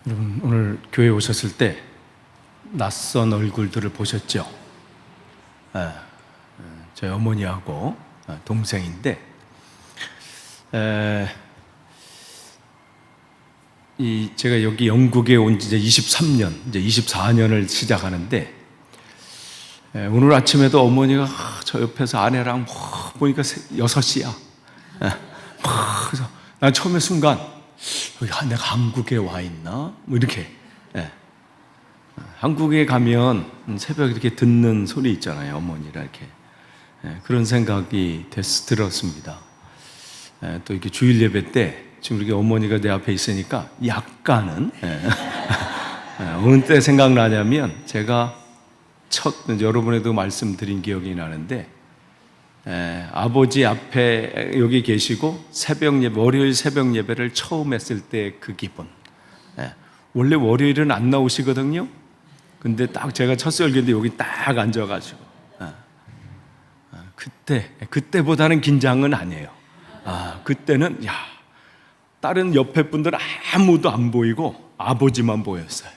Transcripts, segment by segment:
여러분, 오늘 교회 오셨을 때 낯선 얼굴들을 보셨죠? 저희 어머니하고 동생인데, 제가 여기 영국에 온 지 이제 23년, 이제 24년을 시작하는데, 오늘 아침에도 어머니가 저 옆에서 아내랑 보니까 6시야. 그래서 난 처음에 순간 내가 한국에 와 있나? 뭐 이렇게. 한국에 가면 새벽에 이렇게 듣는 소리 있잖아요. 어머니랑 이렇게. 그런 생각이 들었습니다. 또 이렇게 주일 예배 때 지금 이렇게 어머니가 내 앞에 있으니까 약간은 어느 때 생각나냐면 제가 여러분에도 말씀드린 기억이 나는데 아버지 앞에 여기 계시고 월요일 새벽 예배를 처음 했을 때 그 기분. 원래 월요일은 안 나오시거든요. 근데 딱 제가 첫 설교인데 여기 딱 앉아가지고 그때보다는 긴장은 아니에요. 그때는 다른 옆에 분들 아무도 안 보이고 아버지만 보였어요.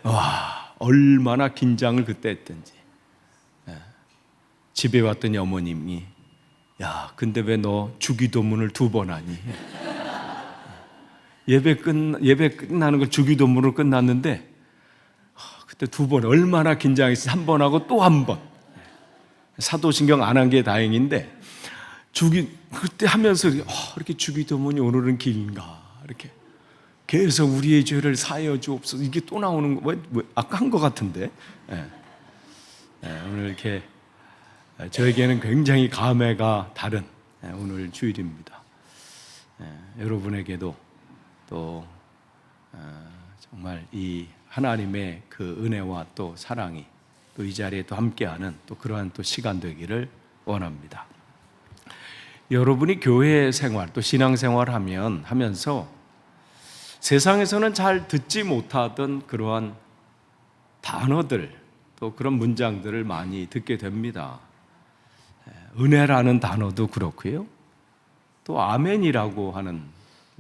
와, 얼마나 긴장을 그때 했던지. 집에 왔더니 어머님이 근데 왜 너 주기도문을 2번 하니? 예배 끝나는 걸 주기도문으로 끝났는데 그때 2번 얼마나 긴장했어. 1번 하고 또 1번. 사도신경 안 한 게 다행인데 그때 하면서 이렇게 주기도문이 오늘은 긴가 이렇게 계속 우리의 죄를 사하여 주옵소서. 이게 또 나오는 거 아까 한 거 같은데. 오늘 이렇게 저에게는 굉장히 감회가 다른 오늘 주일입니다. 여러분에게도 또 정말 이 하나님의 그 은혜와 또 사랑이 또 이 자리에 또 함께하는 또 그러한 또 시간 되기를 원합니다. 여러분이 교회 생활 또 신앙 생활 하면서 세상에서는 잘 듣지 못하던 그러한 단어들 또 그런 문장들을 많이 듣게 됩니다. 은혜라는 단어도 그렇고요. 또 아멘이라고 하는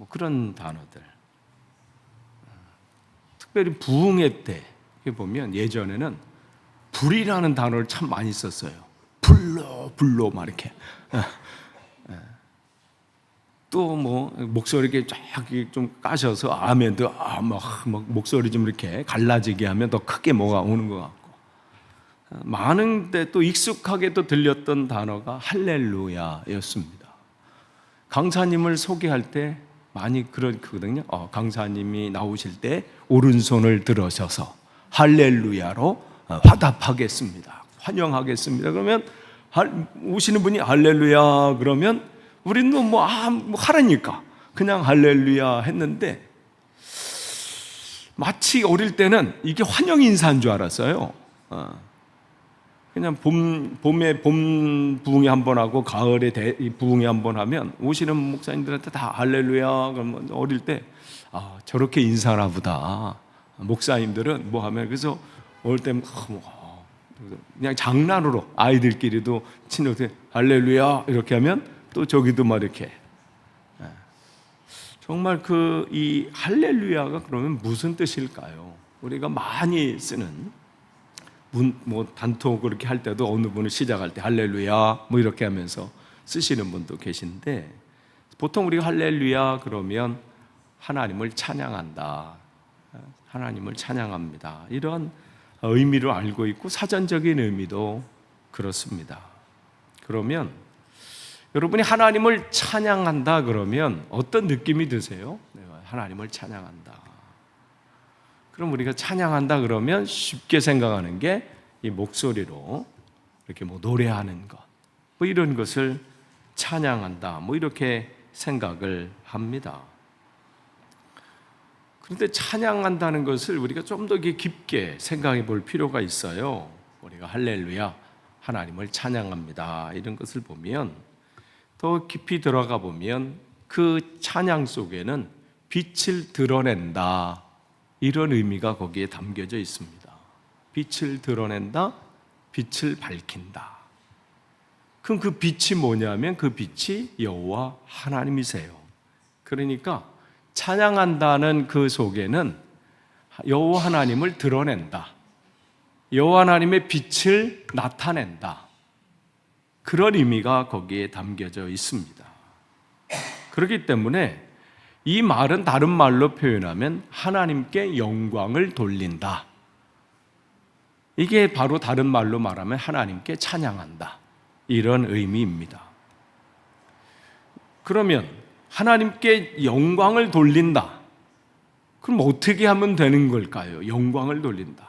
그런 단어들. 특별히 부흥회 때 보면 예전에는 불이라는 단어를 참 많이 썼어요. 불러 막 이렇게. 또 목소리 이렇게 쫙 좀 까셔서 아멘도 막 목소리 좀 이렇게 갈라지게 하면 더 크게 뭐가 오는 것 같고. 많은 때 또 익숙하게 또 들렸던 단어가 할렐루야였습니다. 강사님을 소개할 때 많이 그렇거든요. 강사님이 나오실 때 오른손을 들어셔서 할렐루야로 화답하겠습니다. 환영하겠습니다. 그러면 오시는 분이 할렐루야 그러면 우리는 하라니까 그냥 할렐루야 했는데 마치 어릴 때는 이게 환영 인사인 줄 알았어요. 그냥 봄에 봄 부흥회 한 번 하고 가을에 부흥회 한 번 하면 오시는 목사님들한테 다 할렐루야 그러면 어릴 때 저렇게 인사하나 보다. 목사님들은 하면 그래서 어릴 때 그냥 장난으로 아이들끼리도 친구들 할렐루야 이렇게 하면 또 저기도 막 이렇게 정말 이 할렐루야가 그러면 무슨 뜻일까요? 우리가 많이 쓰는 단톡 그렇게 할 때도 어느 분을 시작할 때 할렐루야 이렇게 하면서 쓰시는 분도 계신데 보통 우리가 할렐루야 그러면 하나님을 찬양한다, 하나님을 찬양합니다 이런 의미로 알고 있고 사전적인 의미도 그렇습니다. 그러면 여러분이 하나님을 찬양한다 그러면 어떤 느낌이 드세요? 하나님을 찬양한다. 그럼 우리가 찬양한다 그러면 쉽게 생각하는 게 이 목소리로 이렇게 노래하는 것, 이런 것을 찬양한다, 이렇게 생각을 합니다. 그런데 찬양한다는 것을 우리가 좀 더 깊게 생각해 볼 필요가 있어요. 우리가 할렐루야, 하나님을 찬양합니다. 이런 것을 보면 더 깊이 들어가 보면 그 찬양 속에는 빛을 드러낸다. 이런 의미가 거기에 담겨져 있습니다. 빛을 드러낸다, 빛을 밝힌다. 그럼 그 빛이 뭐냐면 그 빛이 여호와 하나님이세요. 그러니까 찬양한다는 그 속에는 여호와 하나님을 드러낸다. 여호와 하나님의 빛을 나타낸다. 그런 의미가 거기에 담겨져 있습니다. 그렇기 때문에 이 말은 다른 말로 표현하면 하나님께 영광을 돌린다. 이게 바로 다른 말로 말하면 하나님께 찬양한다. 이런 의미입니다. 그러면 하나님께 영광을 돌린다. 그럼 어떻게 하면 되는 걸까요? 영광을 돌린다.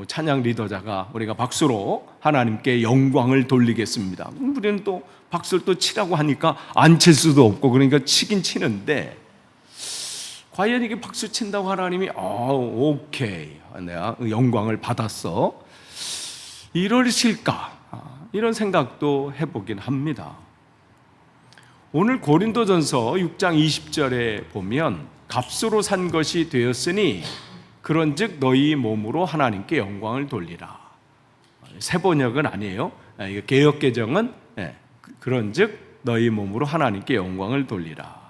찬양 리더자가 우리가 박수로 하나님께 영광을 돌리겠습니다. 우리는 또 박수를 또 치라고 하니까 안 칠 수도 없고 그러니까 치긴 치는데 과연 이게 박수 친다고 하나님이 오케이 내가 영광을 받았어 이러실까? 이런 생각도 해보긴 합니다. 오늘 고린도전서 6장 20절에 보면 값으로 산 것이 되었으니 그런즉 너희 몸으로 하나님께 영광을 돌리라. 새 번역은 아니에요. 개역개정은 그런즉 너희 몸으로 하나님께 영광을 돌리라.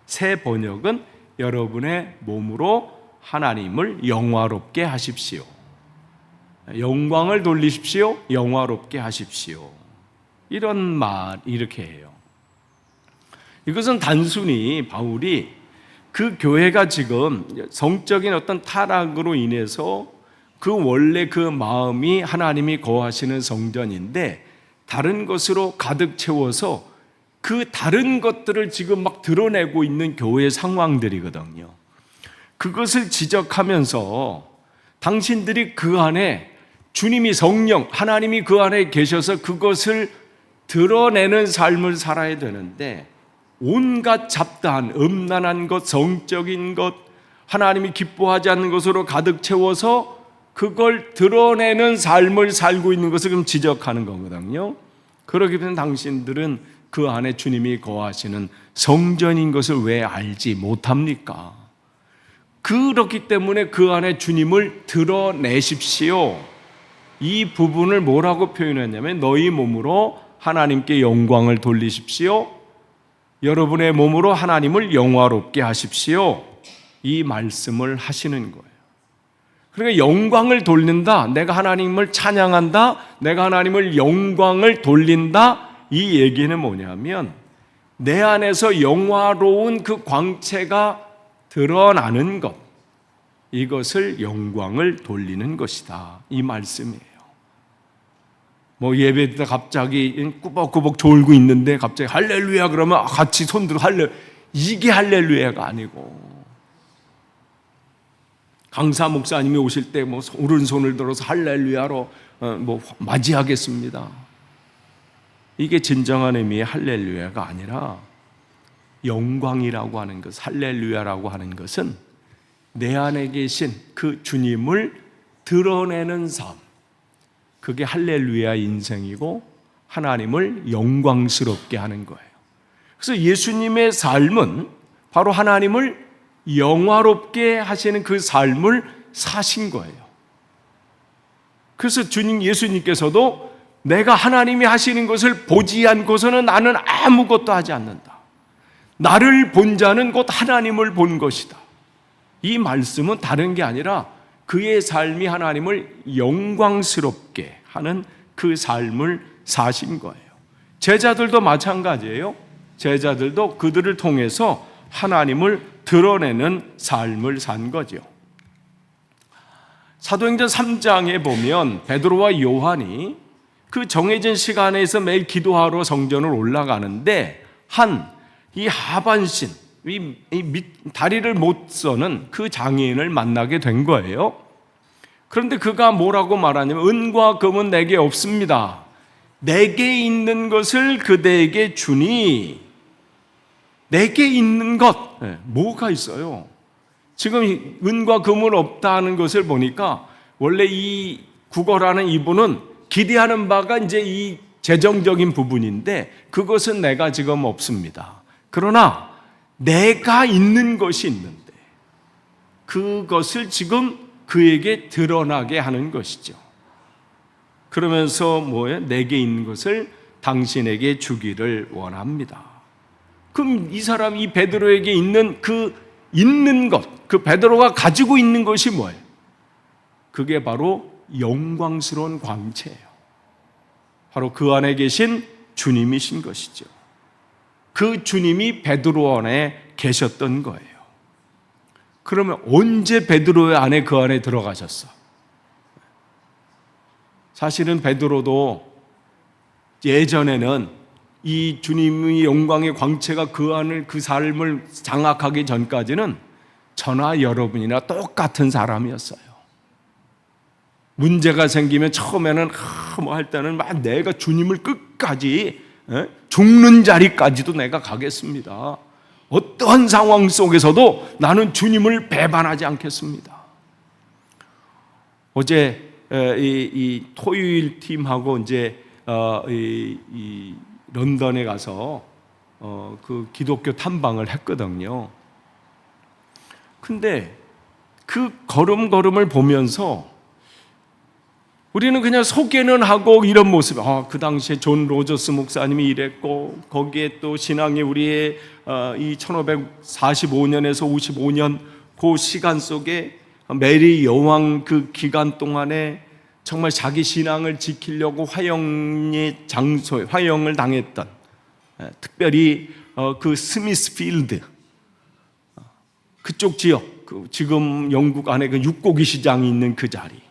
새 번역은 여러분의 몸으로 하나님을 영화롭게 하십시오. 영광을 돌리십시오. 영화롭게 하십시오. 이런 말 이렇게 해요. 이것은 단순히 바울이 그 교회가 지금 성적인 어떤 타락으로 인해서 그 원래 그 마음이 하나님이 거하시는 성전인데 다른 것으로 가득 채워서 그 다른 것들을 지금 막 드러내고 있는 교회 상황들이거든요. 그것을 지적하면서 당신들이 그 안에 주님이 성령, 하나님이 그 안에 계셔서 그것을 드러내는 삶을 살아야 되는데 온갖 잡다한, 음란한 것, 성적인 것, 하나님이 기뻐하지 않는 것으로 가득 채워서 그걸 드러내는 삶을 살고 있는 것을 지금 지적하는 거거든요. 그렇기 때문에 당신들은 그 안에 주님이 거하시는 성전인 것을 왜 알지 못합니까? 그렇기 때문에 그 안에 주님을 드러내십시오. 이 부분을 뭐라고 표현했냐면 너희 몸으로 하나님께 영광을 돌리십시오. 여러분의 몸으로 하나님을 영화롭게 하십시오. 이 말씀을 하시는 거예요. 그러니까 영광을 돌린다. 내가 하나님을 찬양한다. 내가 하나님을 영광을 돌린다. 이 얘기는 뭐냐면 내 안에서 영화로운 그 광채가 드러나는 것. 이것을 영광을 돌리는 것이다. 이 말씀이에요. 예배 때 갑자기 꾸벅꾸벅 졸고 있는데 갑자기 할렐루야 그러면 같이 손들어 이게 할렐루야가 아니고 강사 목사님이 오실 때 오른손을 들어서 할렐루야로 맞이하겠습니다. 이게 진정한 의미의 할렐루야가 아니라 영광이라고 하는 것, 할렐루야라고 하는 것은 내 안에 계신 그 주님을 드러내는 삶, 그게 할렐루야 인생이고 하나님을 영광스럽게 하는 거예요. 그래서 예수님의 삶은 바로 하나님을 영화롭게 하시는 그 삶을 사신 거예요. 그래서 예수님께서도 내가 하나님이 하시는 것을 보지 않고서는 나는 아무것도 하지 않는다. 나를 본 자는 곧 하나님을 본 것이다. 이 말씀은 다른 게 아니라 그의 삶이 하나님을 영광스럽게 하는 그 삶을 사신 거예요. 제자들도 마찬가지예요. 제자들도 그들을 통해서 하나님을 드러내는 삶을 산 거죠. 사도행전 3장에 보면 베드로와 요한이 그 정해진 시간에서 매일 기도하러 성전을 올라가는데 이 하반신, 다리를 못 서는 그 장애인을 만나게 된 거예요. 그런데 그가 뭐라고 말하냐면 은과 금은 내게 없습니다. 내게 있는 것을 그대에게 주니. 내게 있는 것, 뭐가 있어요? 지금 은과 금은 없다는 것을 보니까 원래 이 국어라는 이분은 기대하는 바가 이제 이 재정적인 부분인데 그것은 내가 지금 없습니다. 그러나 내가 있는 것이 있는데 그것을 지금 그에게 드러나게 하는 것이죠. 그러면서 내게 있는 것을 당신에게 주기를 원합니다. 그럼 이 베드로에게 있는 그 있는 것, 그 베드로가 가지고 있는 것이 뭐예요? 그게 바로 영광스러운 광채예요. 바로 그 안에 계신 주님이신 것이죠. 그 주님이 베드로 안에 계셨던 거예요. 그러면 언제 베드로의 안에 그 안에 들어가셨어? 사실은 베드로도 예전에는 이 주님의 영광의 광채가 그 안을, 그 삶을 장악하기 전까지는 저나 여러분이나 똑같은 사람이었어요. 문제가 생기면 처음에는 뭐 할 때는 막 내가 주님을 끝까지 죽는 자리까지도 내가 가겠습니다. 어떠한 상황 속에서도 나는 주님을 배반하지 않겠습니다. 어제 이 토요일 팀하고 이제 이 런던에 가서 그 기독교 탐방을 했거든요. 근데 그 걸음걸음을 보면서 우리는 그냥 소개는 하고 이런 모습, 그 당시에 존 로저스 목사님이 이랬고, 거기에 또 신앙이 우리의 이 1545년에서 55년 그 시간 속에 메리 여왕 그 기간 동안에 정말 자기 신앙을 지키려고 화형의 장소에 화형을 당했던, 특별히 그 스미스필드 그쪽 지역, 지금 영국 안에 그 육고기 시장이 있는 그 자리,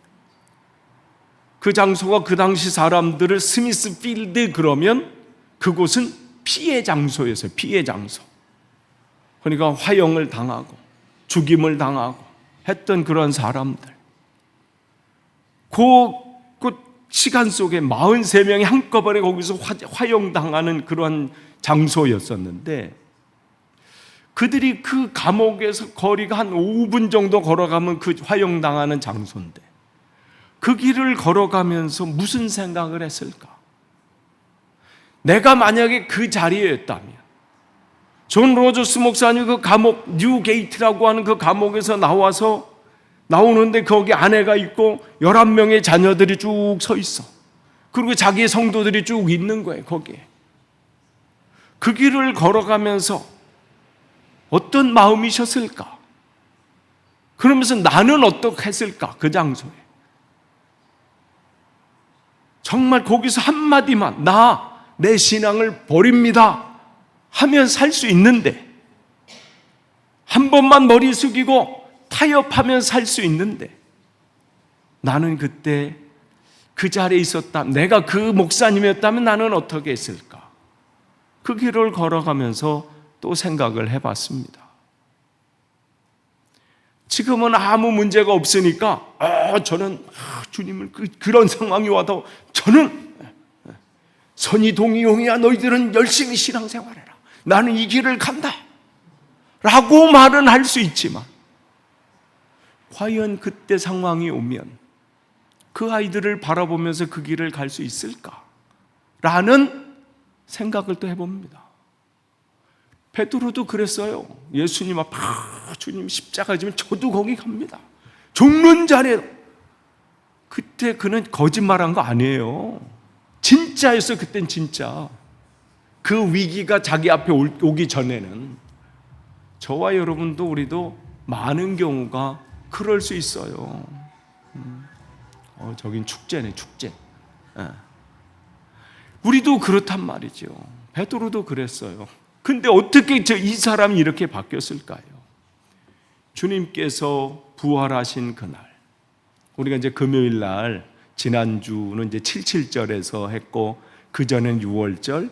그 장소가 그 당시 사람들을 스미스필드 그러면 그곳은 피해 장소였어요. 피해 장소. 그러니까 화형을 당하고 죽임을 당하고 했던 그런 사람들. 그 시간 속에 43명이 한꺼번에 거기서 화형당하는 그런 장소였었는데, 그들이 그 감옥에서 거리가 한 5분 정도 걸어가면 그 화형당하는 장소인데, 그 길을 걸어가면서 무슨 생각을 했을까? 내가 만약에 그 자리였다면, 존 로저스 목사님 그 감옥, 뉴게이트라고 하는 그 감옥에서 나오는데 거기 아내가 있고 11명의 자녀들이 쭉 서 있어. 그리고 자기의 성도들이 쭉 있는 거예요, 거기에. 그 길을 걸어가면서 어떤 마음이셨을까? 그러면서 나는 어떻게 했을까? 그 장소에. 정말 거기서 한마디만, 내 신앙을 버립니다 하면 살 수 있는데, 한 번만 머리 숙이고 타협하면 살 수 있는데, 나는 그때 그 자리에 있었다, 내가 그 목사님이었다면 나는 어떻게 했을까? 그 길을 걸어가면서 또 생각을 해봤습니다. 지금은 아무 문제가 없으니까 저는 주님을 그런 상황이 와도 저는 선이 동이 용이야, 너희들은 열심히 신앙생활해라, 나는 이 길을 간다 라고 말은 할 수 있지만, 과연 그때 상황이 오면 그 아이들을 바라보면서 그 길을 갈 수 있을까? 라는 생각을 또 해봅니다. 베드로도 그랬어요. 예수님 앞에 주님 십자가 지면 저도 거기 갑니다. 죽는 자리에. 그때 그는 거짓말한 거 아니에요. 진짜였어요. 그땐 진짜. 그 위기가 자기 앞에 오기 전에는. 저와 여러분도, 우리도 많은 경우가 그럴 수 있어요. 저긴 축제네, 축제. 우리도 그렇단 말이죠. 베드로도 그랬어요. 근데 어떻게 이 사람이 이렇게 바뀌었을까요? 주님께서 부활하신 그날, 우리가 이제 금요일 날, 지난주는 이제 77절에서 했고, 그전엔 6월절,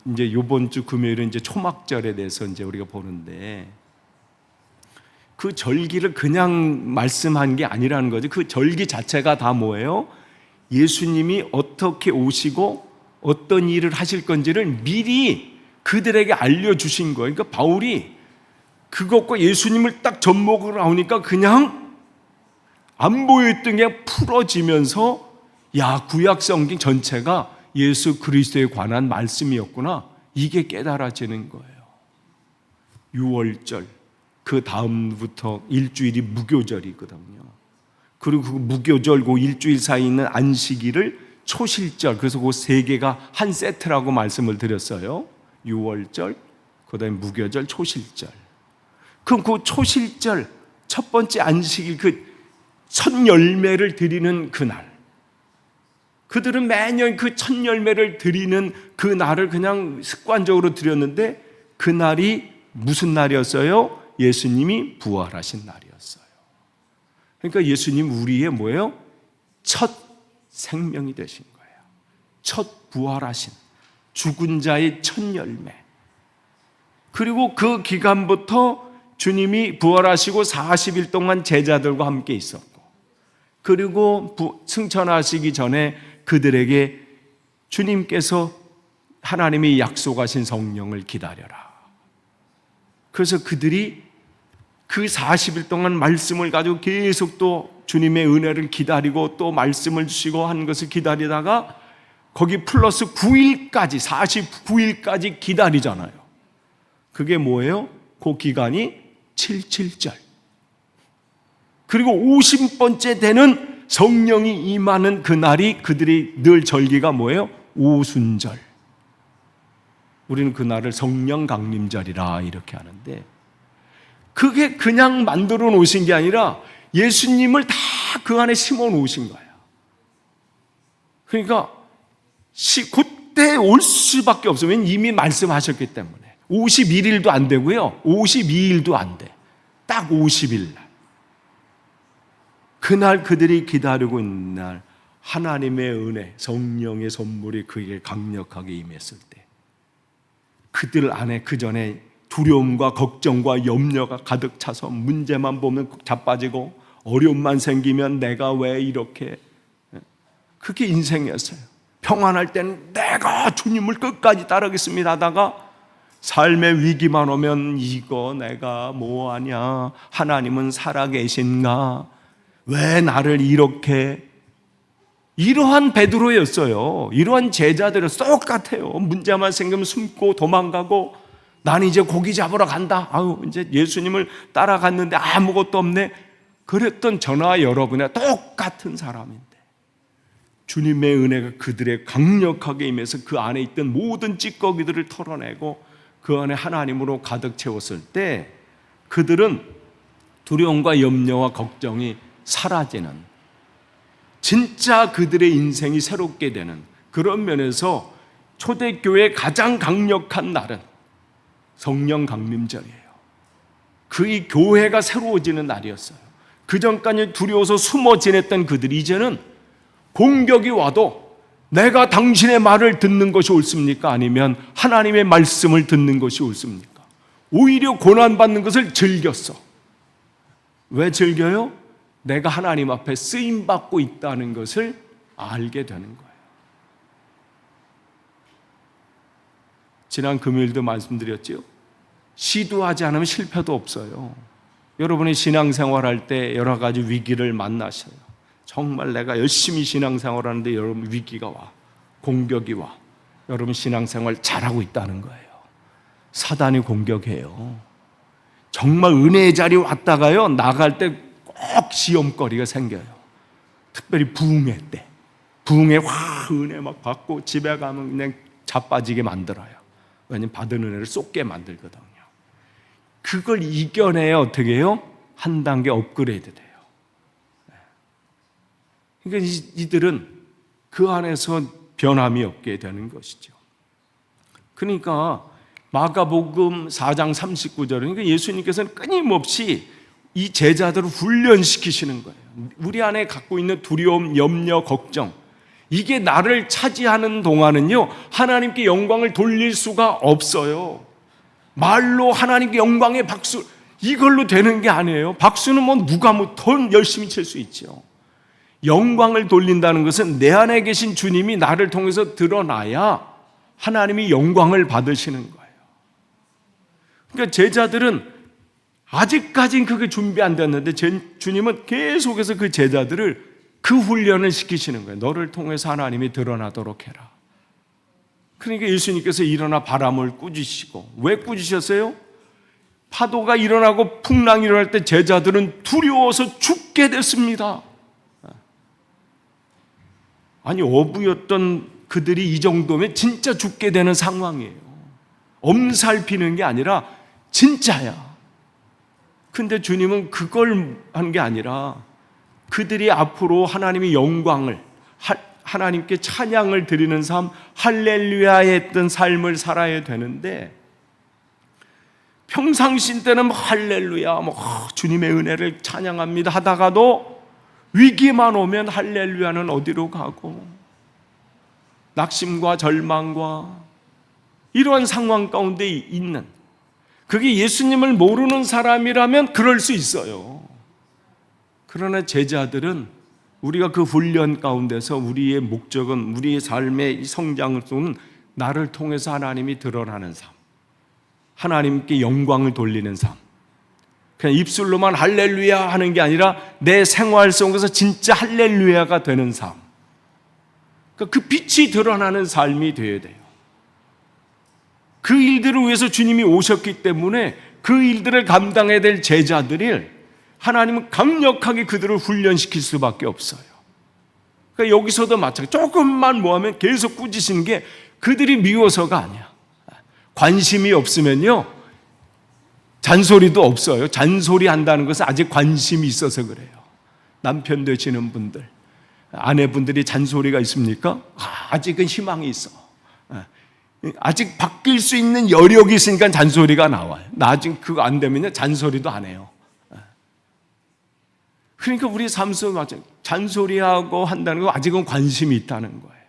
이제 이번 주 금요일은 이제 초막절에 대해서 이제 우리가 보는데, 그 절기를 그냥 말씀한 게 아니라는 거죠. 그 절기 자체가 다 뭐예요? 예수님이 어떻게 오시고 어떤 일을 하실 건지를 미리 그들에게 알려주신 거예요. 그러니까 바울이 그것과 예수님을 딱 접목을 하니까 그냥 안 보였던 게 풀어지면서, 구약 성경 전체가 예수 그리스도에 관한 말씀이었구나, 이게 깨달아지는 거예요. 6월절, 그 다음부터 일주일이 무교절이거든요. 그리고 그 무교절, 그 일주일 사이에 있는 안식일을 초실절, 그래서 그 세 개가 한 세트라고 말씀을 드렸어요. 6월절, 그 다음에 무교절, 초실절. 그럼 그 초실절 첫 번째 안식일 그 첫 열매를 드리는 그날, 그들은 매년 그 첫 열매를 드리는 그 날을 그냥 습관적으로 드렸는데 그날이 무슨 날이었어요? 예수님이 부활하신 날이었어요. 그러니까 예수님 우리의 뭐예요? 첫 생명이 되신 거예요. 첫 부활하신 죽은 자의 첫 열매. 그리고 그 기간부터 주님이 부활하시고 40일 동안 제자들과 함께 있었고, 그리고 승천하시기 전에 그들에게 주님께서 하나님이 약속하신 성령을 기다려라. 그래서 그들이 그 40일 동안 말씀을 가지고 계속 또 주님의 은혜를 기다리고 또 말씀을 주시고 하는 것을 기다리다가 거기 플러스 9일까지 49일까지 기다리잖아요. 그게 뭐예요? 그 기간이 7.7절. 그리고 50번째 되는 성령이 임하는 그날이 그들이 늘 절기가 뭐예요? 오순절. 우리는 그날을 성령 강림절이라 이렇게 하는데, 그게 그냥 만들어 놓으신 게 아니라 예수님을 다 그 안에 심어 놓으신 거예요. 그러니까 그때 올 수밖에 없어요. 왜냐면 이미 말씀하셨기 때문에. 51일도 안 되고요, 52일도 안 돼. 딱 50일 날. 그날 그들이 기다리고 있는 날 하나님의 은혜, 성령의 선물이 그에게 강력하게 임했을 때 그들 안에 그 전에 두려움과 걱정과 염려가 가득 차서 문제만 보면 자빠지고 어려움만 생기면 내가 왜 이렇게, 그게 인생이었어요. 평안할 때는 내가 주님을 끝까지 따르겠습니다 하다가 삶의 위기만 오면 이거 내가 뭐하냐, 하나님은 살아계신가, 왜 나를 이렇게, 이러한 베드로였어요. 이러한 제자들은 똑같아요. 문제만 생기면 숨고 도망가고, 나는 이제 고기 잡으러 간다, 아유 이제 예수님을 따라갔는데 아무것도 없네, 그랬던 저나 여러분의 똑같은 사람인데 주님의 은혜가 그들의 강력하게 임해서 그 안에 있던 모든 찌꺼기들을 털어내고 그 안에 하나님으로 가득 채웠을 때 그들은 두려움과 염려와 걱정이 사라지는, 진짜 그들의 인생이 새롭게 되는 그런 면에서 초대교회의 가장 강력한 날은 성령 강림절이에요. 그 교회가 새로워지는 날이었어요. 그전까지 두려워서 숨어 지냈던 그들이 이제는 공격이 와도 내가 당신의 말을 듣는 것이 옳습니까? 아니면 하나님의 말씀을 듣는 것이 옳습니까? 오히려 고난받는 것을 즐겼어. 왜 즐겨요? 내가 하나님 앞에 쓰임받고 있다는 것을 알게 되는 거예요. 지난 금요일도 말씀드렸죠. 시도하지 않으면 실패도 없어요. 여러분이 신앙생활할 때 여러 가지 위기를 만나셔요. 정말 내가 열심히 신앙생활하는데 여러분 위기가 와, 공격이 와. 여러분 신앙생활 잘하고 있다는 거예요. 사단이 공격해요. 정말 은혜의 자리 왔다가요, 나갈 때 꼭 시험거리가 생겨요. 특별히 부흥회 때. 부흥회 은혜 막 받고 집에 가면 그냥 자빠지게 만들어요. 왜냐면 받은 은혜를 쏟게 만들거든요. 그걸 이겨내야 어떻게 해요? 한 단계 업그레이드 돼요. 그러니까 이들은 그 안에서 변함이 없게 되는 것이죠. 그러니까 마가복음 4장 39절은 그러니까 예수님께서는 끊임없이 이 제자들을 훈련시키시는 거예요. 우리 안에 갖고 있는 두려움, 염려, 걱정, 이게 나를 차지하는 동안은요, 하나님께 영광을 돌릴 수가 없어요. 말로 하나님께 영광의 박수, 이걸로 되는 게 아니에요. 박수는 뭐 누가 더 열심히 칠 수 있죠. 영광을 돌린다는 것은 내 안에 계신 주님이 나를 통해서 드러나야 하나님이 영광을 받으시는 거예요. 그러니까 제자들은 아직까지는 그게 준비 안 됐는데 주님은 계속해서 그 제자들을 그 훈련을 시키시는 거예요. 너를 통해서 하나님이 드러나도록 해라. 그러니까 예수님께서 일어나 바람을 꾸짖으시고, 왜 꾸짖으셨어요? 파도가 일어나고 풍랑이 일어날 때 제자들은 두려워서 죽게 됐습니다. 아니, 어부였던 그들이 이 정도면 진짜 죽게 되는 상황이에요. 엄살피는 게 아니라 진짜야. 근데 주님은 그걸 한 게 아니라 그들이 앞으로 하나님의 영광을, 하나님께 찬양을 드리는 삶, 할렐루야 했던 삶을 살아야 되는데, 평상시 때는 할렐루야, 주님의 은혜를 찬양합니다 하다가도 위기만 오면 할렐루야는 어디로 가고, 낙심과 절망과 이러한 상황 가운데 있는, 그게 예수님을 모르는 사람이라면 그럴 수 있어요. 그러나 제자들은 우리가 그 훈련 가운데서 우리의 목적은, 우리의 삶의 성장을 쏘는 나를 통해서 하나님이 드러나는 삶, 하나님께 영광을 돌리는 삶, 그냥 입술로만 할렐루야 하는 게 아니라 내 생활 속에서 진짜 할렐루야가 되는 삶, 그 빛이 드러나는 삶이 되어야 돼요. 그 일들을 위해서 주님이 오셨기 때문에 그 일들을 감당해야 될 제자들이 하나님은 강력하게 그들을 훈련시킬 수밖에 없어요. 그러니까 여기서도 마찬가지, 조금만 뭐하면 계속 꾸짖으시는 게 그들이 미워서가 아니야. 관심이 없으면요 잔소리도 없어요. 잔소리 한다는 것은 아직 관심이 있어서 그래요. 남편 되시는 분들, 아내분들이 잔소리가 있습니까? 아직은 희망이 있어. 아직 바뀔 수 있는 여력이 있으니까 잔소리가 나와요. 나중에 그거 안 되면요 잔소리도 안 해요. 그러니까 우리 삶 속에 잔소리하고 한다는 거 아직은 관심이 있다는 거예요.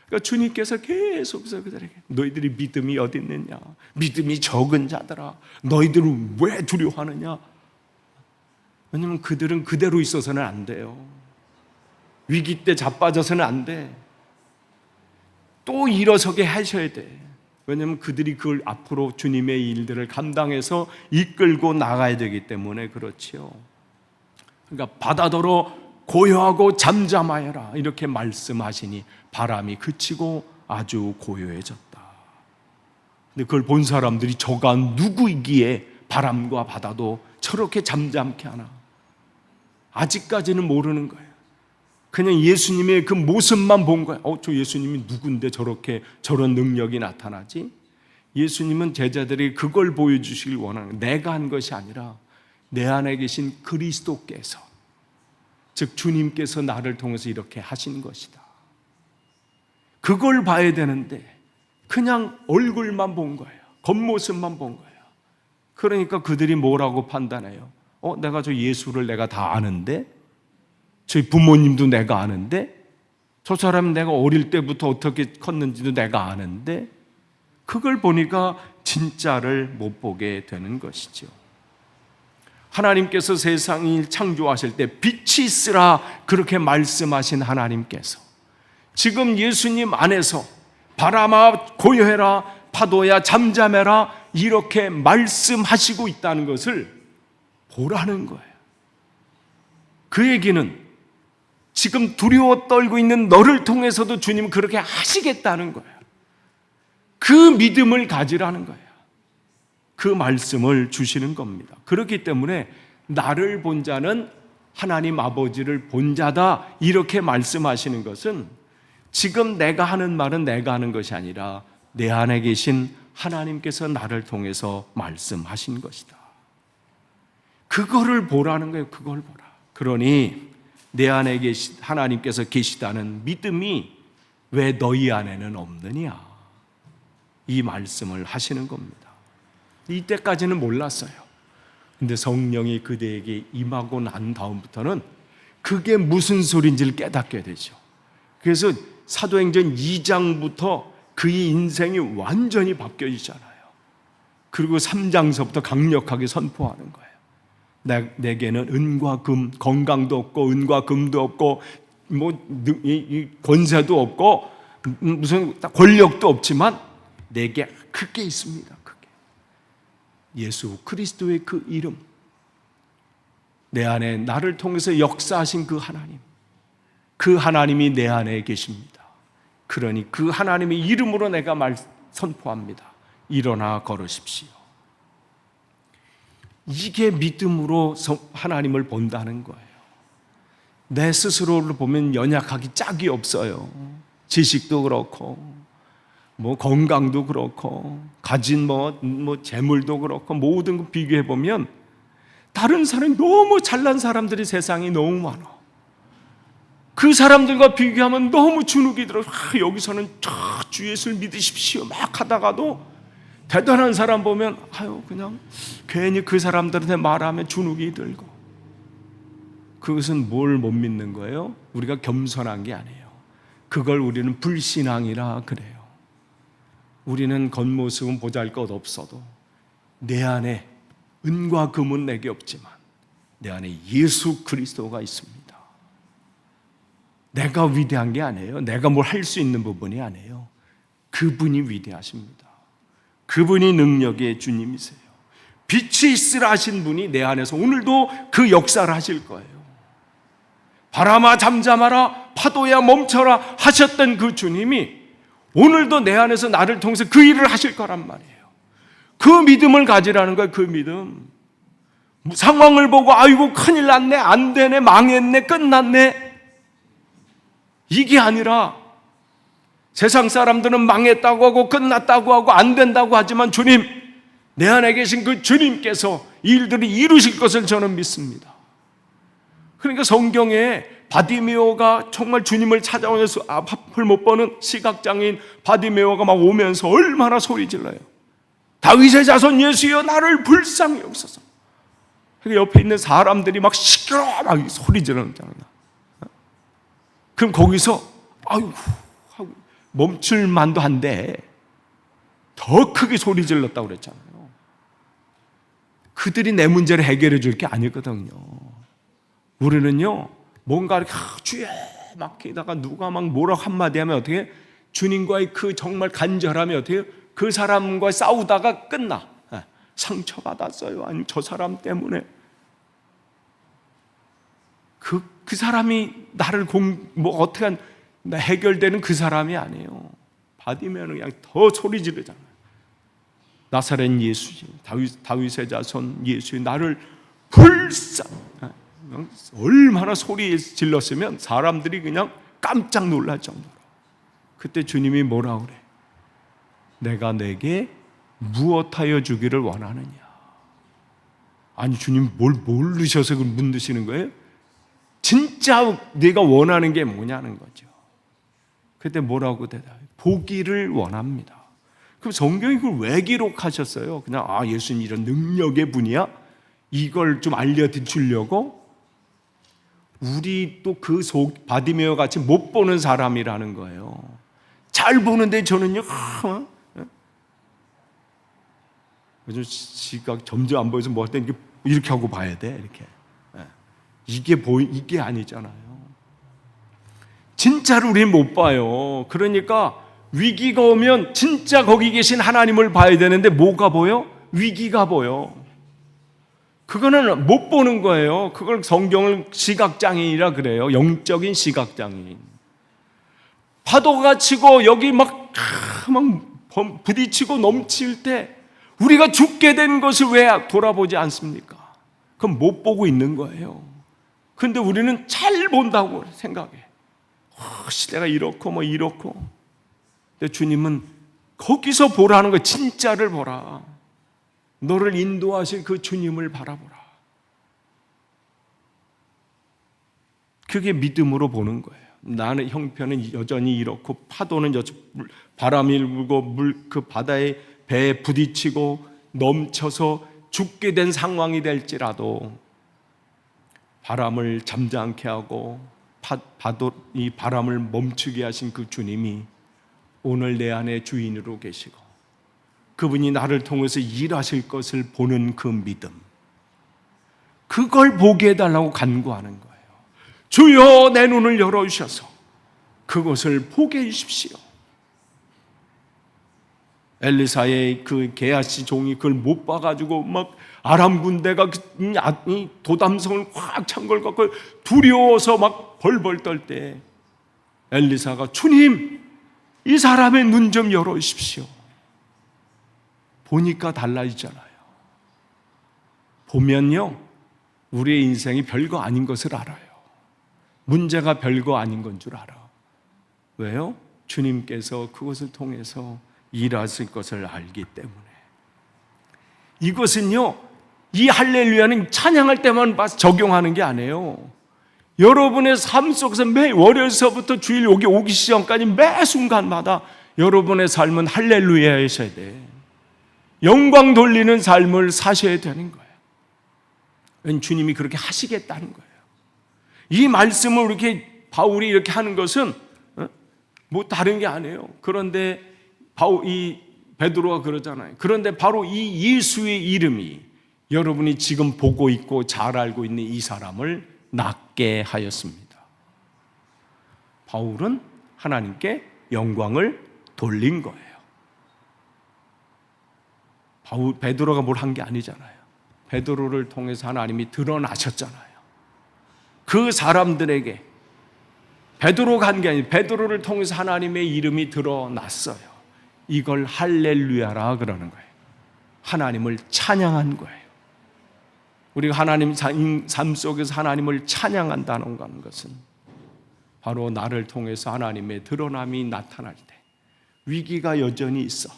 그러니까 주님께서 계속해서 그들에게 너희들이 믿음이 어디 있느냐, 믿음이 적은 자들아 너희들은 왜 두려워하느냐. 왜냐하면 그들은 그대로 있어서는 안 돼요. 위기 때 자빠져서는 안 돼. 또 일어서게 하셔야 돼. 왜냐하면 그들이 그걸 앞으로 주님의 일들을 감당해서 이끌고 나가야 되기 때문에 그렇지요. 그러니까 바다더러 고요하고 잠잠하여라 이렇게 말씀하시니 바람이 그치고 아주 고요해졌다. 근데 그걸 본 사람들이 저가 누구이기에 바람과 바다도 저렇게 잠잠케 하나. 아직까지는 모르는 거예요. 그냥 예수님의 그 모습만 본 거예요. 저 예수님이 누군데 저렇게 저런 능력이 나타나지? 예수님은 제자들이 그걸 보여주시길 원하는 거예요. 내가 한 것이 아니라 내 안에 계신 그리스도께서, 즉 주님께서 나를 통해서 이렇게 하신 것이다. 그걸 봐야 되는데 그냥 얼굴만 본 거예요. 겉모습만 본 거예요. 그러니까 그들이 뭐라고 판단해요? 내가 저 예수를 내가 다 아는데, 저희 부모님도 내가 아는데, 저 사람 내가 어릴 때부터 어떻게 컸는지도 내가 아는데, 그걸 보니까 진짜를 못 보게 되는 것이죠. 하나님께서 세상을 창조하실 때 빛이 있으라 그렇게 말씀하신 하나님께서 지금 예수님 안에서 바람아 고요해라, 파도야 잠잠해라 이렇게 말씀하시고 있다는 것을 보라는 거예요. 그 얘기는 지금 두려워 떨고 있는 너를 통해서도 주님은 그렇게 하시겠다는 거예요. 그 믿음을 가지라는 거예요. 그 말씀을 주시는 겁니다. 그렇기 때문에 나를 본 자는 하나님 아버지를 본 자다 이렇게 말씀하시는 것은 지금 내가 하는 말은 내가 하는 것이 아니라 내 안에 계신 하나님께서 나를 통해서 말씀하신 것이다. 그거를 보라는 거예요. 그걸 보라. 그러니 내 안에 계신 하나님께서 계시다는 믿음이 왜 너희 안에는 없느냐, 이 말씀을 하시는 겁니다. 이때까지는 몰랐어요. 근데 성령이 그대에게 임하고 난 다음부터는 그게 무슨 소리인지를 깨닫게 되죠. 그래서 사도행전 2장부터 그의 인생이 완전히 바뀌어지잖아요. 그리고 3장서부터 강력하게 선포하는 거예요. 내게는 은과 금, 건강도 없고 은과 금도 없고 권세도 없고 무슨 권력도 없지만 내게 크게 있습니다. 크게. 예수 그리스도의 그 이름, 내 안에 나를 통해서 역사하신 그 하나님, 그 하나님이 내 안에 계십니다. 그러니 그 하나님의 이름으로 내가 선포합니다. 일어나 걸으십시오. 이게 믿음으로 하나님을 본다는 거예요. 내 스스로를 보면 연약하기 짝이 없어요. 지식도 그렇고 건강도 그렇고 가진 재물도 그렇고 모든 거 비교해 보면 다른 사람이 너무 잘난 사람들이 세상에 너무 많아. 그 사람들과 비교하면 너무 주눅이 들어. 여기서는 주 예수를 믿으십시오 막 하다가도 대단한 사람 보면 그냥 괜히 그 사람들한테 말하면 주눅이 들고. 그것은 뭘 못 믿는 거예요? 우리가 겸손한 게 아니에요. 그걸 우리는 불신앙이라 그래요. 우리는 겉모습은 보잘것 없어도 내 안에 은과 금은 내게 없지만 내 안에 예수 그리스도가 있습니다. 내가 위대한 게 아니에요. 내가 뭘 할 수 있는 부분이 아니에요. 그분이 위대하십니다. 그분이 능력의 주님이세요. 빛이 있으라 하신 분이 내 안에서 오늘도 그 역사를 하실 거예요. 바람아 잠잠하라, 파도야 멈춰라 하셨던 그 주님이 오늘도 내 안에서 나를 통해서 그 일을 하실 거란 말이에요. 그 믿음을 가지라는 거예요. 그 믿음. 상황을 보고 아이고 큰일 났네, 안 되네, 망했네, 끝났네, 이게 아니라 세상 사람들은 망했다고 하고 끝났다고 하고 안 된다고 하지만 주님, 내 안에 계신 그 주님께서 이 일들을 이루실 것을 저는 믿습니다. 그러니까 성경에 바디메오가 정말 주님을 찾아오면서 앞을 못 보는 시각장애인 바디메오가 막 오면서 얼마나 소리 질러요. 다윗의 자손 예수여 나를 불쌍히 여기소서. 그러니까 옆에 있는 사람들이 막 시끄러워 막 소리 지르는 거잖아요. 그럼 거기서 아이고 하고 멈출 만도 한데 더 크게 소리 질렀다고 그랬잖아요. 그들이 내 문제를 해결해 줄 게 아니거든요. 우리는요 뭔가 이렇게 주여 막히다가 누가 막 뭐라고 한마디 하면 어떻게 주님과의 그 정말 간절함이 어떻게 그 사람과 싸우다가 끝나. 상처받았어요. 아니 저 사람 때문에 그 사람이 나를 어떻게 해결되는 그 사람이 아니에요. 받으면 그냥 더 소리 지르잖아요. 나사렛 예수님, 다윗의 자손 예수님, 나를 불쌍. 얼마나 소리 질렀으면 사람들이 그냥 깜짝 놀랄 정도로. 그때 주님이 뭐라 그래? 내가 내게 무엇하여 주기를 원하느냐? 아니 주님 뭘 모르셔서 묻으시는 거예요? 진짜 네가 원하는 게 뭐냐는 거죠. 그때 뭐라고 대답해요? 보기를 원합니다. 그럼 성경이 그걸 왜 기록하셨어요? 그냥 예수님 이런 능력의 분이야? 이걸 좀 알려주려고? 우리 또 그 바디메오 같이 못 보는 사람이라는 거예요. 잘 보는데 저는요 요즘 시각 점점 안 보여서 뭐 할 때 이렇게 하고 봐야 돼. 이렇게. 이게 아니잖아요. 진짜로 우리는 못 봐요. 그러니까 위기가 오면 진짜 거기 계신 하나님을 봐야 되는데 뭐가 보여? 위기가 보여. 그거는 못 보는 거예요. 그걸 성경을 시각장애인이라 그래요. 영적인 시각장애인. 파도가 치고 여기 막 부딪히고 넘칠 때 우리가 죽게 된 것을 왜 돌아보지 않습니까? 그럼 못 보고 있는 거예요. 근데 우리는 잘 본다고 생각해. 시대가 이렇고 이렇고. 근데 주님은 거기서 보라는 거, 진짜를 보라. 너를 인도하실 그 주님을 바라보라. 그게 믿음으로 보는 거예요. 나는 형편은 여전히 이렇고 파도는 바람이 불고 그 바다에 배에 부딪히고 넘쳐서 죽게 된 상황이 될지라도 바람을 잠잠케 하고 이 바람을 멈추게 하신 그 주님이 오늘 내 안에 주인으로 계시고 그분이 나를 통해서 일하실 것을 보는 그 믿음, 그걸 보게 해달라고 간구하는 거예요. 주여 내 눈을 열어주셔서 그것을 보게 해주십시오. 엘리사의 그 게하시 종이 그걸 못 봐가지고 막 아람 군대가 도담성을 확 찬 걸 갖고 두려워서 막 벌벌 떨 때 엘리사가 주님 이 사람의 눈 좀 열어주십시오. 보니까 달라지잖아요. 보면요 우리의 인생이 별거 아닌 것을 알아요. 문제가 별거 아닌 건 줄 알아. 왜요? 주님께서 그것을 통해서 일하실 것을 알기 때문에. 이것은요 이 할렐루야는 찬양할 때만 적용하는 게 아니에요. 여러분의 삶 속에서 매 월요일서부터 주일 여기 오기 시작까지 매 순간마다 여러분의 삶은 할렐루야이셔야 돼. 영광 돌리는 삶을 사셔야 되는 거예요. 왜냐하면 주님이 그렇게 하시겠다는 거예요. 이 말씀을 이렇게 바울이 이렇게 하는 것은 뭐 다른 게 아니에요. 그런데 이 베드로가 그러잖아요. 그런데 바로 이 예수의 이름이 여러분이 지금 보고 있고 잘 알고 있는 이 사람을 낫게 하였습니다. 바울은 하나님께 영광을 돌린 거예요. 베드로가 뭘 한 게 아니잖아요. 베드로를 통해서 하나님이 드러나셨잖아요. 그 사람들에게 베드로가 한 게 아니에요. 베드로를 통해서 하나님의 이름이 드러났어요. 이걸 할렐루야라 그러는 거예요. 하나님을 찬양한 거예요. 우리가 하나님 삶 속에서 하나님을 찬양한다는 것은 바로 나를 통해서 하나님의 드러남이 나타날 때, 위기가 여전히 있어,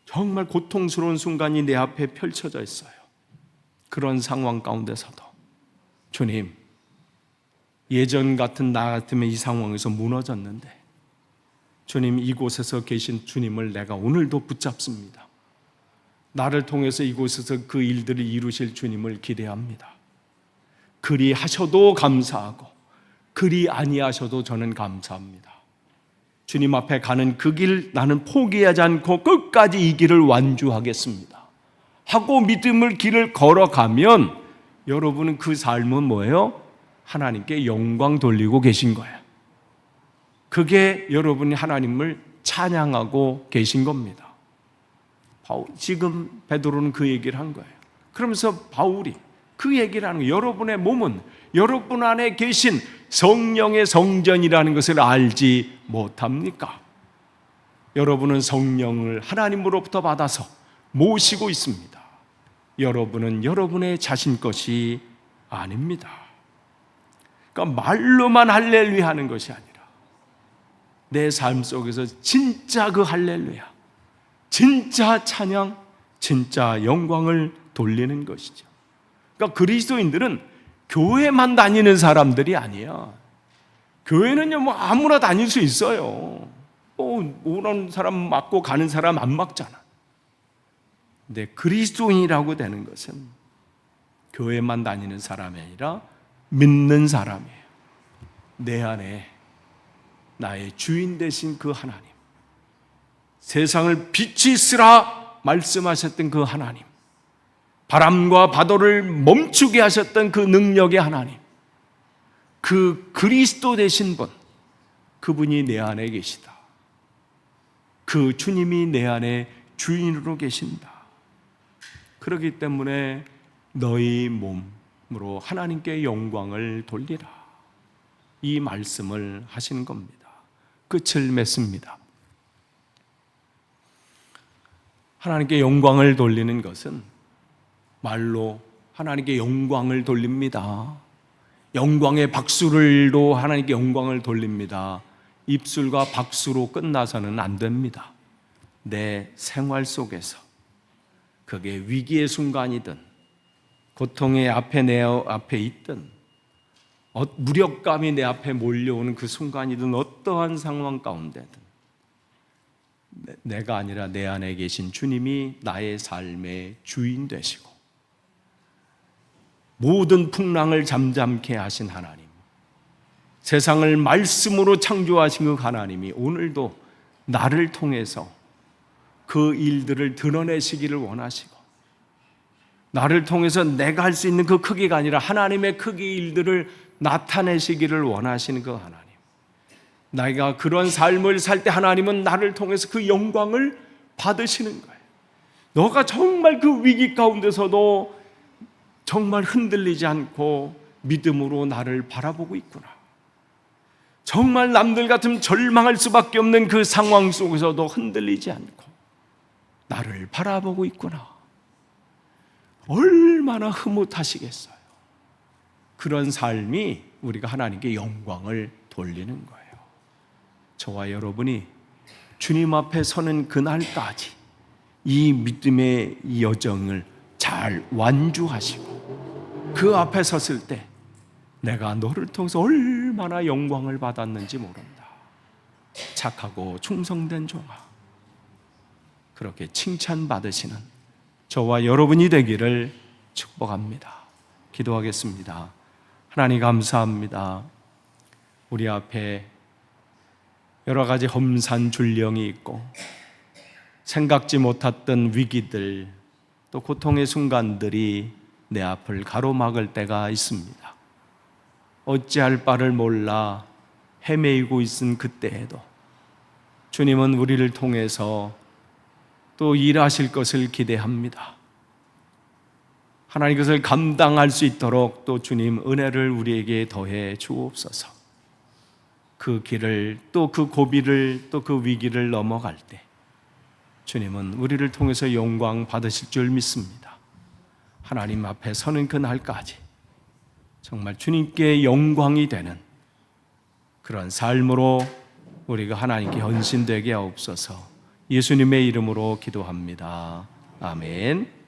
정말 고통스러운 순간이 내 앞에 펼쳐져 있어요. 그런 상황 가운데서도 주님, 예전 같은 나 같으면 이 상황에서 무너졌는데 주님, 이곳에서 계신 주님을 내가 오늘도 붙잡습니다. 나를 통해서 이곳에서 그 일들을 이루실 주님을 기대합니다. 그리 하셔도 감사하고 그리 아니하셔도 저는 감사합니다. 주님 앞에 가는 그 길 나는 포기하지 않고 끝까지 이 길을 완주하겠습니다 하고 믿음을 길을 걸어가면 여러분은 그 삶은 뭐예요? 하나님께 영광 돌리고 계신 거예요. 그게 여러분이 하나님을 찬양하고 계신 겁니다. 지금 베드로는 그 얘기를 한 거예요. 그러면서 바울이 그 얘기를 하는 거예요. 여러분의 몸은 여러분 안에 계신 성령의 성전이라는 것을 알지 못합니까? 여러분은 성령을 하나님으로부터 받아서 모시고 있습니다. 여러분은 여러분의 자신 것이 아닙니다. 그러니까 말로만 할렐루야 하는 것이 아니라 내 삶 속에서 진짜 그 할렐루야, 진짜 찬양, 진짜 영광을 돌리는 것이죠. 그러니까 그리스도인들은 교회만 다니는 사람들이 아니야. 교회는요, 뭐 아무나 다닐 수 있어요. 오는 사람 맞고 가는 사람 안 맞잖아. 근데 그리스도인이라고 되는 것은 교회만 다니는 사람이 아니라 믿는 사람이에요. 내 안에 나의 주인 되신 그 하나님, 세상을 빛이 있으라 말씀하셨던 그 하나님, 바람과 파도를 멈추게 하셨던 그 능력의 하나님, 그 그리스도 되신 분, 그분이 내 안에 계시다. 그 주님이 내 안에 주인으로 계신다. 그렇기 때문에 너희 몸으로 하나님께 영광을 돌리라, 이 말씀을 하시는 겁니다. 끝을 맺습니다. 하나님께 영광을 돌리는 것은 말로 하나님께 영광을 돌립니다. 영광의 박수를로 하나님께 영광을 돌립니다. 입술과 박수로 끝나서는 안 됩니다. 내 생활 속에서 그게 위기의 순간이든 고통의 앞에 내 앞에 있든 무력감이 내 앞에 몰려오는 그 순간이든 어떠한 상황 가운데든 내가 아니라 내 안에 계신 주님이 나의 삶의 주인 되시고 모든 풍랑을 잠잠케 하신 하나님, 세상을 말씀으로 창조하신 그 하나님이 오늘도 나를 통해서 그 일들을 드러내시기를 원하시고, 나를 통해서 내가 할 수 있는 그 크기가 아니라 하나님의 크기 일들을 나타내시기를 원하시는 그 하나님, 내가 그런 삶을 살 때 하나님은 나를 통해서 그 영광을 받으시는 거예요. 너가 정말 그 위기 가운데서도 정말 흔들리지 않고 믿음으로 나를 바라보고 있구나. 정말 남들 같으면 절망할 수밖에 없는 그 상황 속에서도 흔들리지 않고 나를 바라보고 있구나. 얼마나 흐뭇하시겠어요. 그런 삶이 우리가 하나님께 영광을 돌리는 거예요. 저와 여러분이 주님 앞에 서는 그날까지 이 믿음의 여정을 잘 완주하시고 그 앞에 섰을 때 내가 너를 통해서 얼마나 영광을 받았는지 모른다. 착하고 충성된 종아, 그렇게 칭찬받으시는 저와 여러분이 되기를 축복합니다. 기도하겠습니다. 하나님 감사합니다. 우리 앞에 여러 가지 험산 줄령이 있고 생각지 못했던 위기들, 또 고통의 순간들이 내 앞을 가로막을 때가 있습니다. 어찌할 바를 몰라 헤매이고 있은 그때에도 주님은 우리를 통해서 또 일하실 것을 기대합니다. 하나님 것을 감당할 수 있도록 또 주님 은혜를 우리에게 더해 주옵소서. 그 길을, 또 그 고비를, 또 그 위기를 넘어갈 때 주님은 우리를 통해서 영광 받으실 줄 믿습니다. 하나님 앞에 서는 그날까지 정말 주님께 영광이 되는 그런 삶으로 우리가 하나님께 헌신되게 하옵소서. 예수님의 이름으로 기도합니다. 아멘.